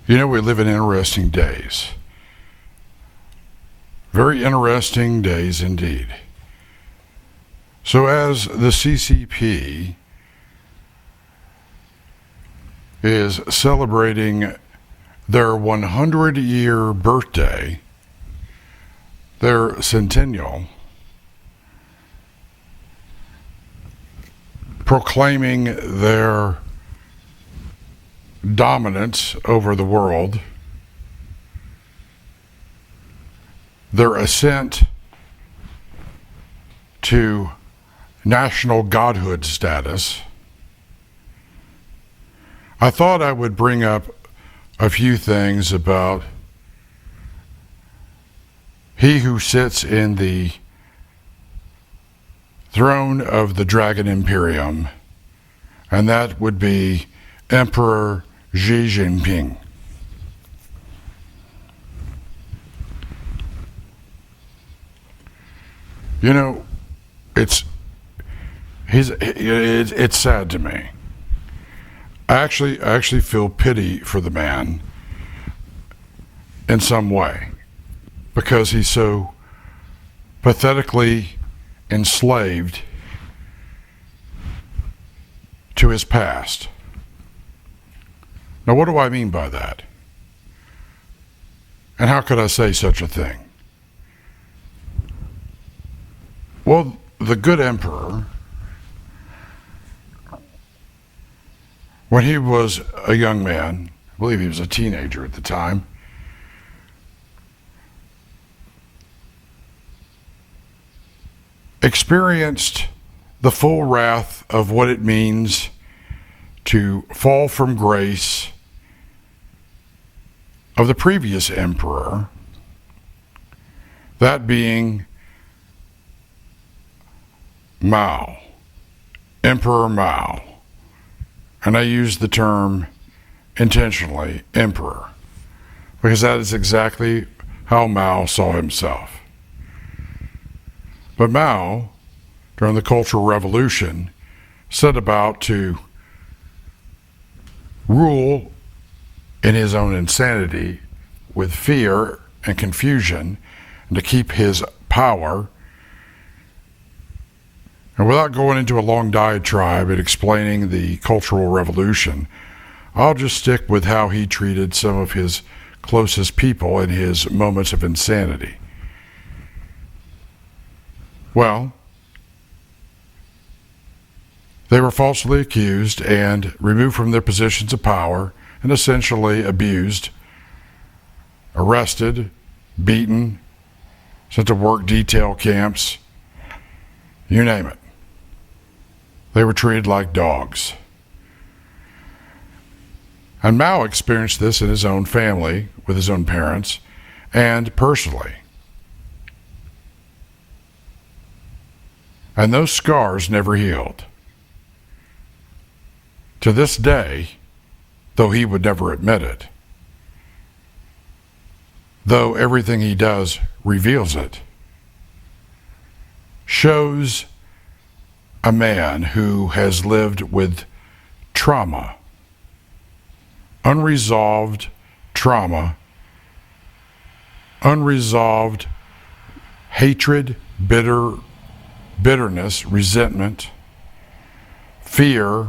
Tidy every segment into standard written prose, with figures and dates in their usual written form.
You know, we live in interesting days. Very interesting days indeed. So as the CCP is celebrating their 100-year birthday, their centennial, proclaiming their dominance over the world, their ascent to national godhood status, I thought I would bring up a few things about he who sits in the throne of the Dragon Imperium, and that would be Emperor Xi Jinping. You know, it's sad to me. I actually feel pity for the man in some way, because he's so pathetically enslaved to his past. Now, what do I mean by that? And how could I say such a thing? Well, the good emperor, when he was a young man, I believe he was a teenager at the time, experienced the full wrath of what it means to fall from grace of the previous emperor, that being Mao, Emperor Mao. And I use the term intentionally, emperor, because that is exactly how Mao saw himself. But Mao, during the Cultural Revolution, set about to rule in his own insanity with fear and confusion, and to keep his power. And without going into a long diatribe and explaining the Cultural Revolution, I'll just stick with how he treated some of his closest people in his moments of insanity. Well, they were falsely accused and removed from their positions of power and essentially abused, arrested, beaten, sent to work detail camps, you name it. They were treated like dogs. And Mao experienced this in his own family, with his own parents, and personally. And those scars never healed. To this day, though he would never admit it, though everything he does reveals it, shows a man who has lived with trauma, unresolved trauma, unresolved hatred, bitterness, resentment, fear,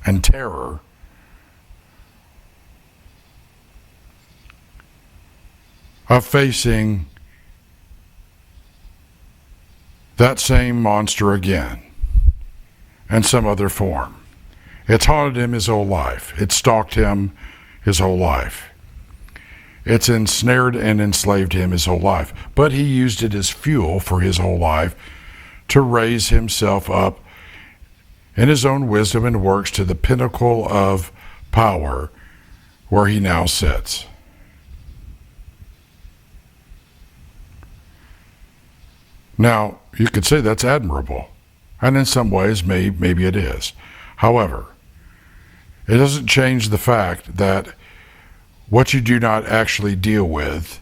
and terror, of facing that same monster again in some other form. It's haunted him his whole life. It's stalked him his whole life. It's ensnared and enslaved him his whole life. But he used it as fuel for his whole life to raise himself up in his own wisdom and works to the pinnacle of power where he now sits. Now, you could say that's admirable, and in some ways, maybe it is. However, it doesn't change the fact that what you do not actually deal with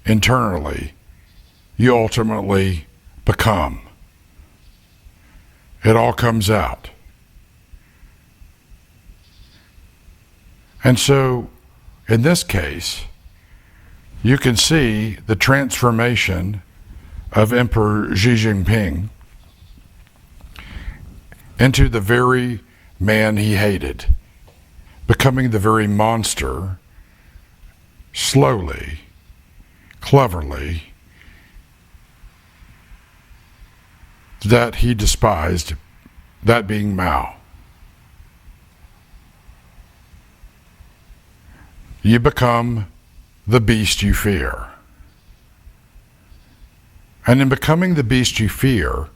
internally, you ultimately become. It all comes out. And so, in this case, you can see the transformation of Emperor Xi Jinping into the very man he hated, becoming the very monster, slowly, cleverly, that he despised, that being Mao. You become the beast you fear. And in becoming the beast you fear,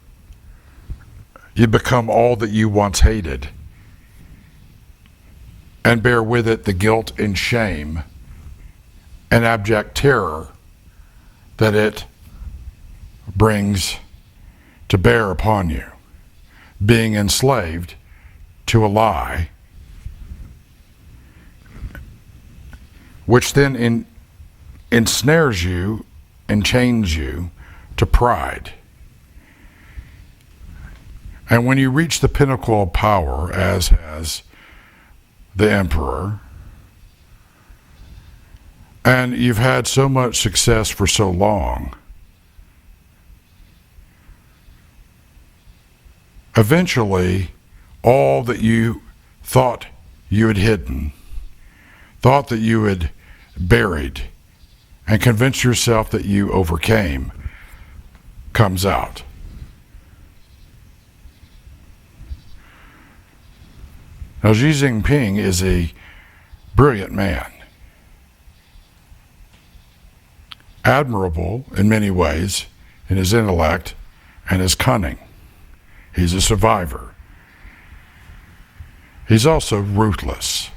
you become all that you once hated, and bear with it the guilt and shame and abject terror that it brings to bear upon you, being enslaved to a lie, which then ensnares you and chains you to pride. And when you reach the pinnacle of power, as has the emperor, and you've had so much success for so long, eventually all that you thought you had hidden, thought that you had buried, and convinced yourself that you overcame, comes out. Now, Xi Jinping is a brilliant man, admirable in many ways in his intellect and his cunning. He's a survivor. He's also ruthless,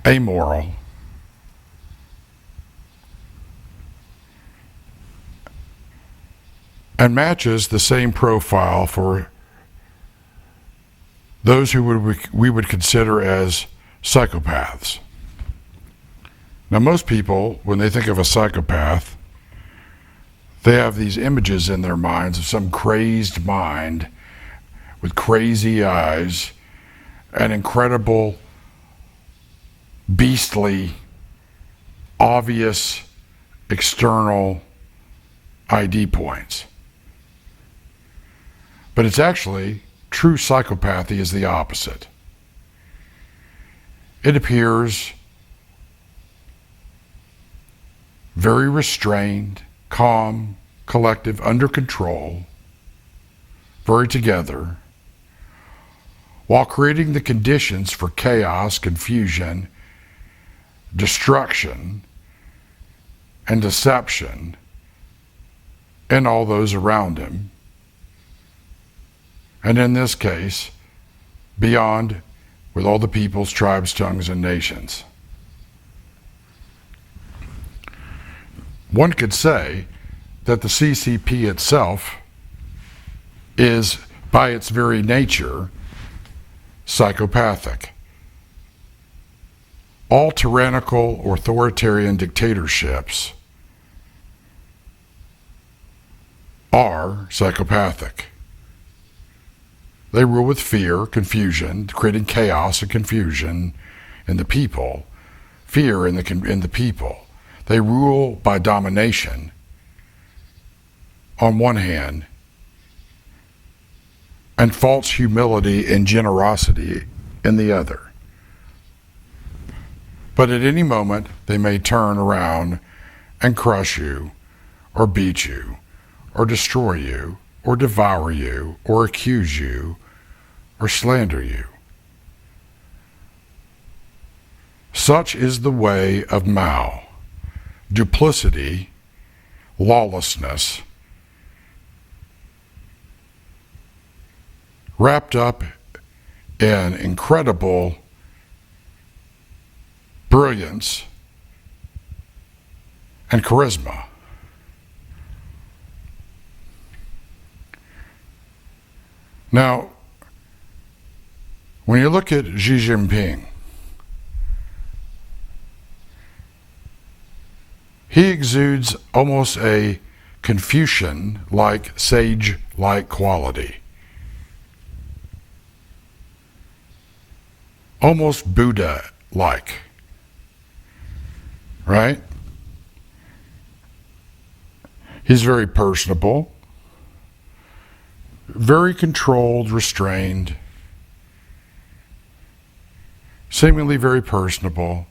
amoral, and matches the same profile for those who we would consider as psychopaths. Now, most people, when they think of a psychopath, they have these images in their minds of some crazed mind with crazy eyes and incredible, beastly, obvious external ID points. But it's actually, true psychopathy is the opposite. It appears very restrained, calm, collective, under control, very together, while creating the conditions for chaos, confusion, destruction, and deception in all those around him. And in this case, beyond, with all the peoples, tribes, tongues, and nations. One could say that the CCP itself is, by its very nature, psychopathic. All tyrannical, authoritarian dictatorships are psychopathic. They rule with fear, confusion, creating chaos and confusion in the people, fear in the people. They rule by domination on one hand, and false humility and generosity in the other. But at any moment, they may turn around and crush you, or beat you, or destroy you, or devour you, or accuse you, or slander you. Such is the way of Mao. Duplicity, lawlessness, wrapped up in incredible brilliance and charisma. Now, when you look at Xi Jinping, he exudes almost a Confucian-like, sage-like quality. almost Buddha-like, right? He's very personable, very controlled, restrained, seemingly very personable,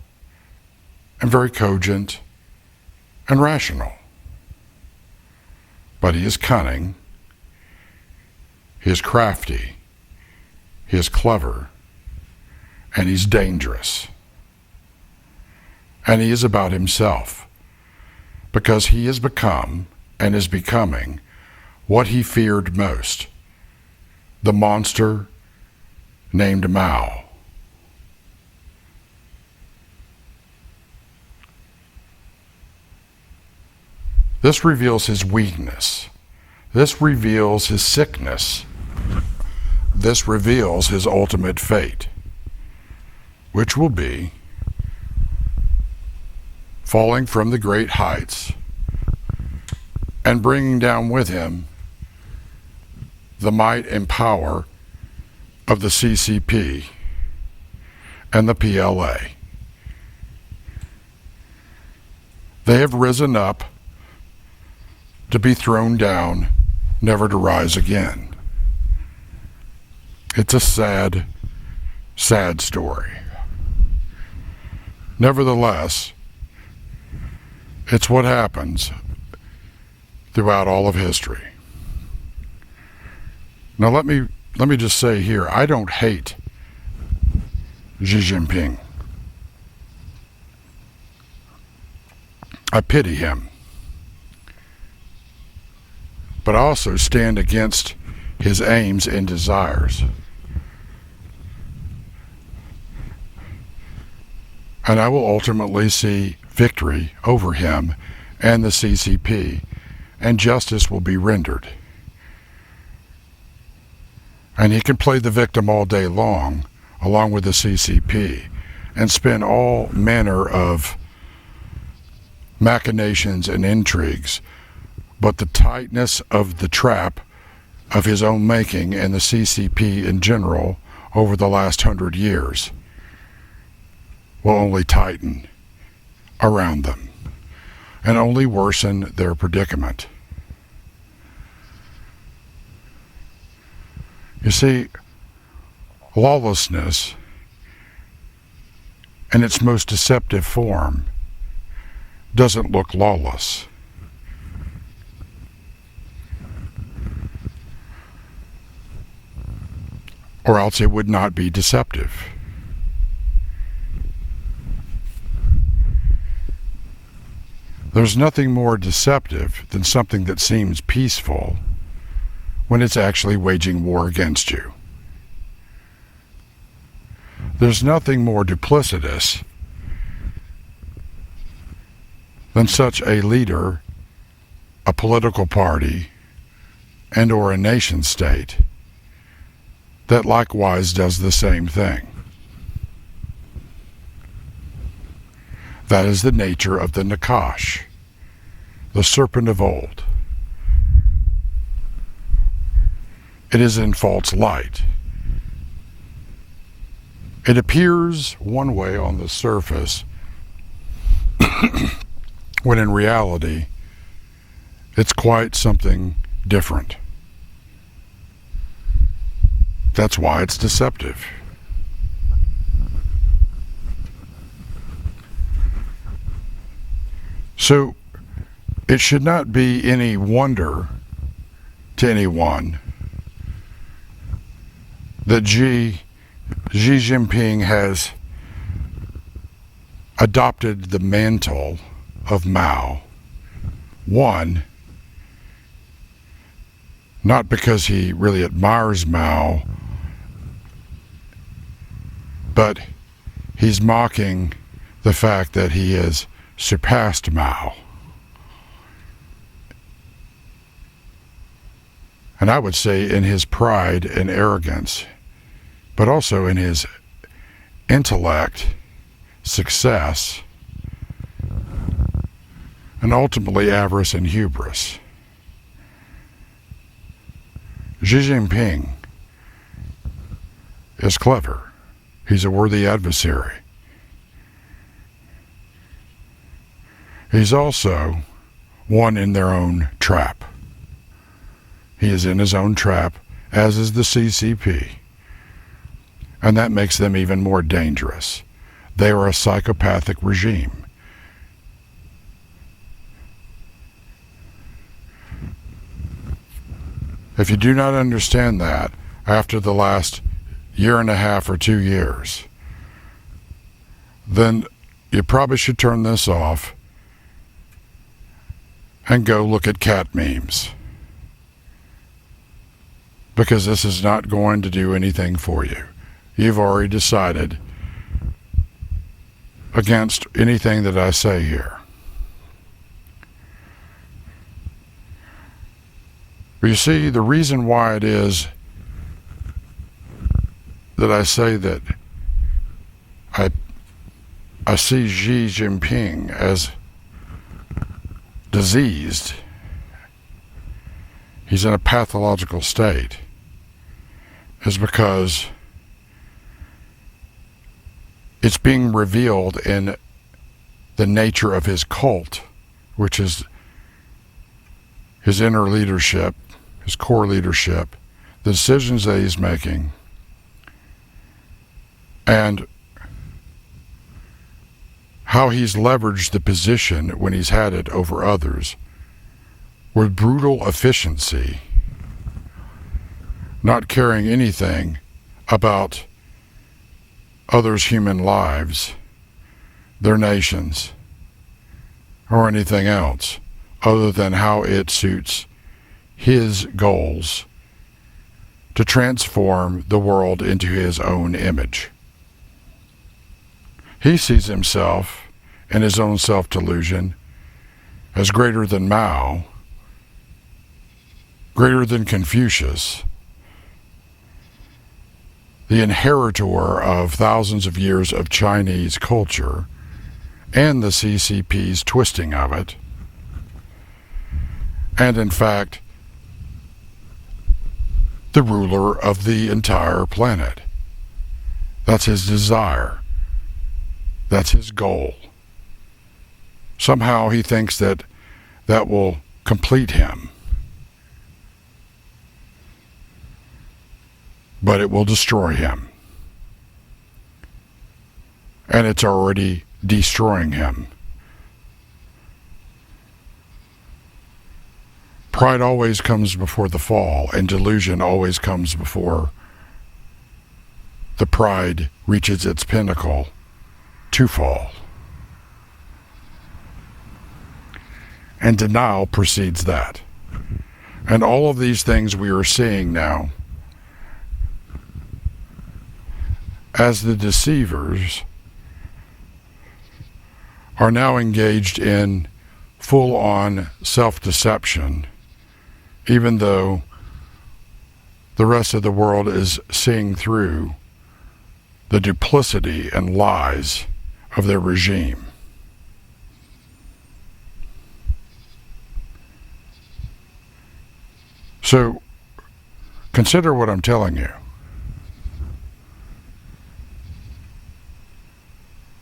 and very cogent and rational. But he is cunning, he is crafty, he is clever, and he's dangerous. And he is about himself, because he has become and is becoming what he feared most, the monster named Mao. This reveals his weakness. This reveals his sickness. This reveals his ultimate fate, which will be falling from the great heights and bringing down with him the might and power of the CCP and the PLA. They have risen up to be thrown down, never to rise again. It's a sad, sad story. Nevertheless, it's what happens throughout all of history. Now let me just say here, I don't hate Xi Jinping. I pity him. But I also stand against his aims and desires. And I will ultimately see victory over him and the CCP, and justice will be rendered. And he can play the victim all day long, along with the CCP, and spin all manner of machinations and intrigues, but the tightness of the trap of his own making and the CCP in general over the last 100 years will only tighten around them and only worsen their predicament. You see, lawlessness in its most deceptive form doesn't look lawless. Or else it would not be deceptive. There's nothing more deceptive than something that seems peaceful when it's actually waging war against you. There's nothing more duplicitous than such a leader, a political party, and or a nation state that likewise does the same thing. That is the nature of the Nakash, the serpent of old. It is in false light. It appears one way on the surface, when in reality, it's quite something different. That's why it's deceptive. So, it should not be any wonder to anyone that Xi Jinping has adopted the mantle of Mao. One, not because he really admires Mao, but he's mocking the fact that he has surpassed Mao. And I would say in his pride and arrogance, but also in his intellect, success, and ultimately avarice and hubris. Xi Jinping is clever. He's a worthy adversary. He's also one in their own trap. He is in his own trap, as is the CCP. And that makes them even more dangerous. They are a psychopathic regime. If you do not understand that after the last year and a half or 2 years, then you probably should turn this off and go look at cat memes. Because this is not going to do anything for you. You've already decided against anything that I say here. But you see, the reason why it is that I say that I see Xi Jinping as diseased, he's in a pathological state, is because it's being revealed in the nature of his cult, which is his inner leadership, his core leadership, the decisions that he's making, and how he's leveraged the position when he's had it over others with brutal efficiency, not caring anything about others' human lives, their nations, or anything else other than how it suits his goals to transform the world into his own image. He sees himself and his own self-delusion as greater than Mao, greater than Confucius, the inheritor of thousands of years of Chinese culture and the CCP's twisting of it, and in fact, the ruler of the entire planet. That's his desire. That's his goal. Somehow he thinks that that will complete him. But it will destroy him. And it's already destroying him. Pride always comes before the fall, and delusion always comes before the pride reaches its pinnacle to fall. And denial precedes that. And all of these things we are seeing now as the deceivers are now engaged in full-on self-deception, even though the rest of the world is seeing through the duplicity and lies of their regime. So, consider what I'm telling you.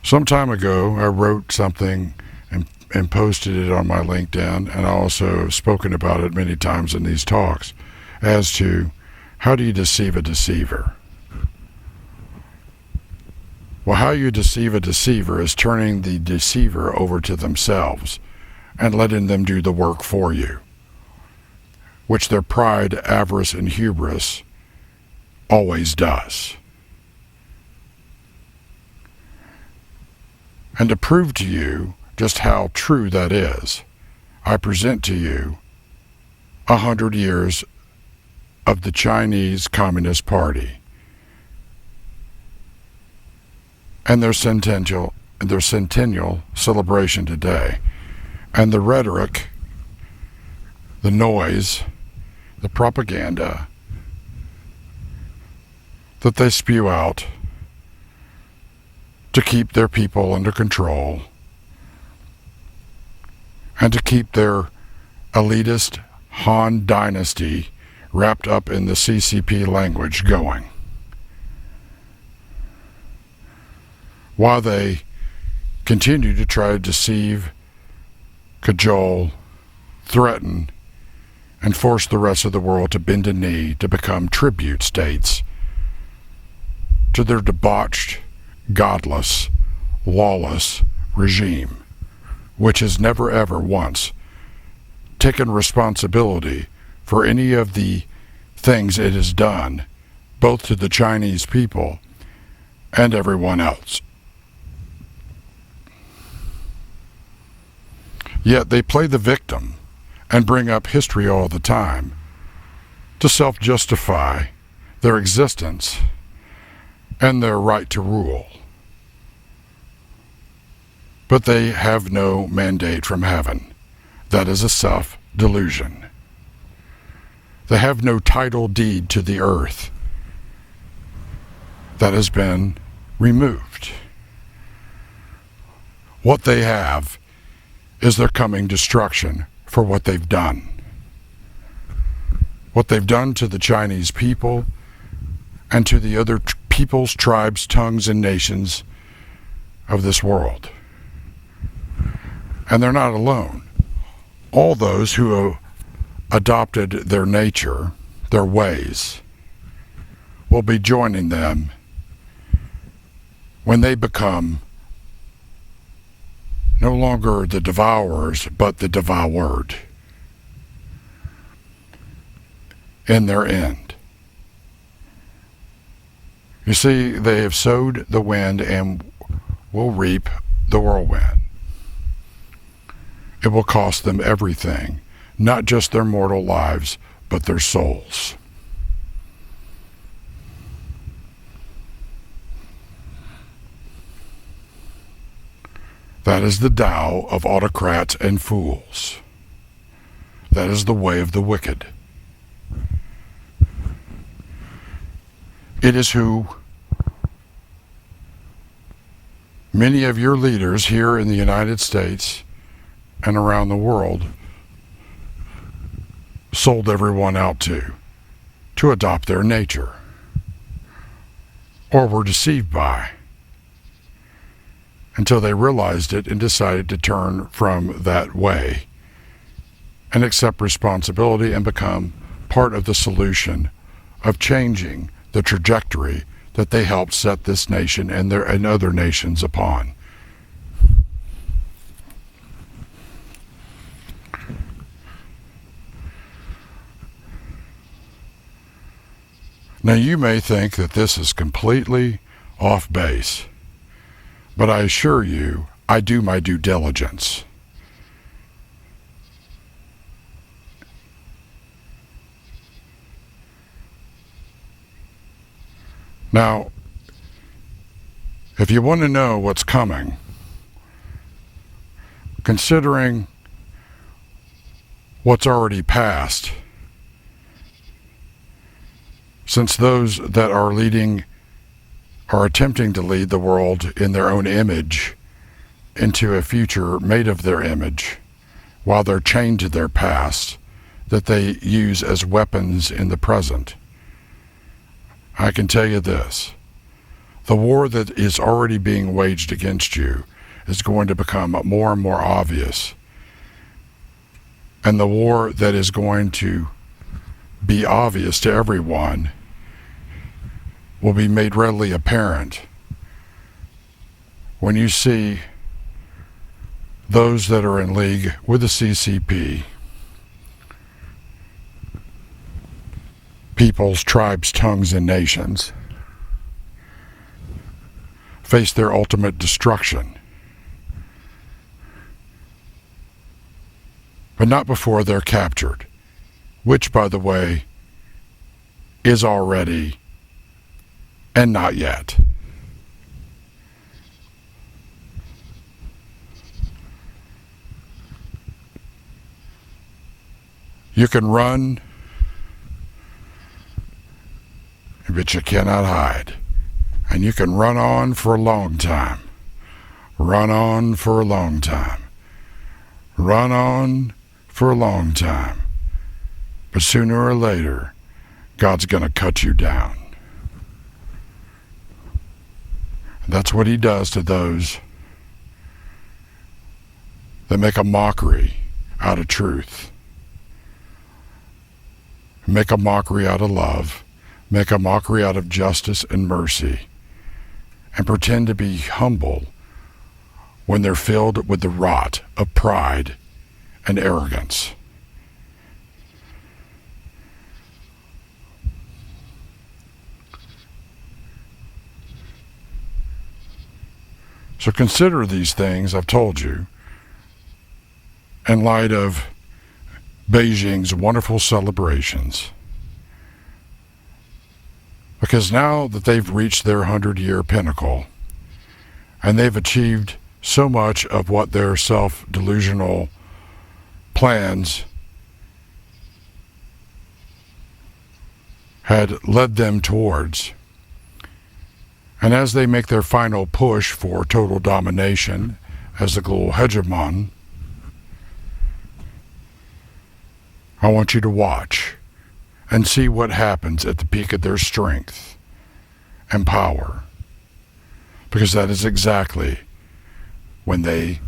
Some time ago, I wrote something and posted it on my LinkedIn, and I also have spoken about it many times in these talks, as to how do you deceive a deceiver? Well, how you deceive a deceiver is turning the deceiver over to themselves and letting them do the work for you, which their pride, avarice, and hubris always does. And to prove to you just how true that is, I present to you 100 years of the Chinese Communist Party and their centennial celebration today, and the rhetoric, the noise, the propaganda that they spew out to keep their people under control and to keep their elitist Han dynasty wrapped up in the CCP language going. while they continue to try to deceive, cajole, threaten, and force the rest of the world to bend a knee to become tribute states to their debauched, godless, lawless regime, which has never ever once taken responsibility for any of the things it has done, both to the Chinese people and everyone else. Yet they play the victim and bring up history all the time to self-justify their existence and their right to rule. But they have no mandate from heaven. That is a self-delusion. They have no title deed to the earth. That has been removed. What they have is their coming destruction for what they've done. What they've done to the Chinese people and to the other peoples, tribes, tongues, and nations of this world. And they're not alone. All those who have adopted their nature, their ways, will be joining them when they become no longer the devourers, but the devoured in their end. You see, they have sowed the wind and will reap the whirlwind. It will cost them everything, not just their mortal lives, but their souls. That is the Tao of autocrats and fools. That is the way of the wicked. It is who many of your leaders here in the United States and around the world sold everyone out to adopt their nature, or were deceived by, until they realized it and decided to turn from that way and accept responsibility and become part of the solution of changing the trajectory that they helped set this nation and other nations upon. Now you may think that this is completely off base, but I assure you, I do my due diligence. Now, if you want to know what's coming, considering what's already passed, since those that are attempting to lead the world in their own image into a future made of their image, while they're chained to their past that they use as weapons in the present, I can tell you this: the war that is already being waged against you is going to become more and more obvious. And the war that is going to be obvious to everyone will be made readily apparent when you see those that are in league with the CCP, peoples, tribes, tongues, and nations, face their ultimate destruction. But not before they're captured, which, by the way, is already and not yet. You can run, but you cannot hide. And you can run on for a long time. Run on for a long time. Run on for a long time. But sooner or later, God's going to cut you down. That's what he does to those that make a mockery out of truth, make a mockery out of love, make a mockery out of justice and mercy, and pretend to be humble when they're filled with the rot of pride and arrogance. So consider these things I've told you in light of Beijing's wonderful celebrations. Because now that they've reached their 100-year pinnacle, and they've achieved so much of what their self-delusional plans had led them towards, and as they make their final push for total domination as the global hegemon, I want you to watch and see what happens at the peak of their strength and power, because that is exactly when they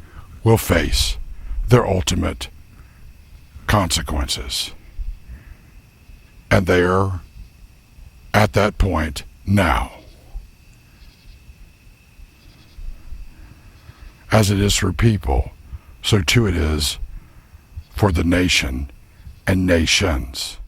will face their ultimate consequences. And they are at that point now. As it is for people, so too it is for the nation and nations.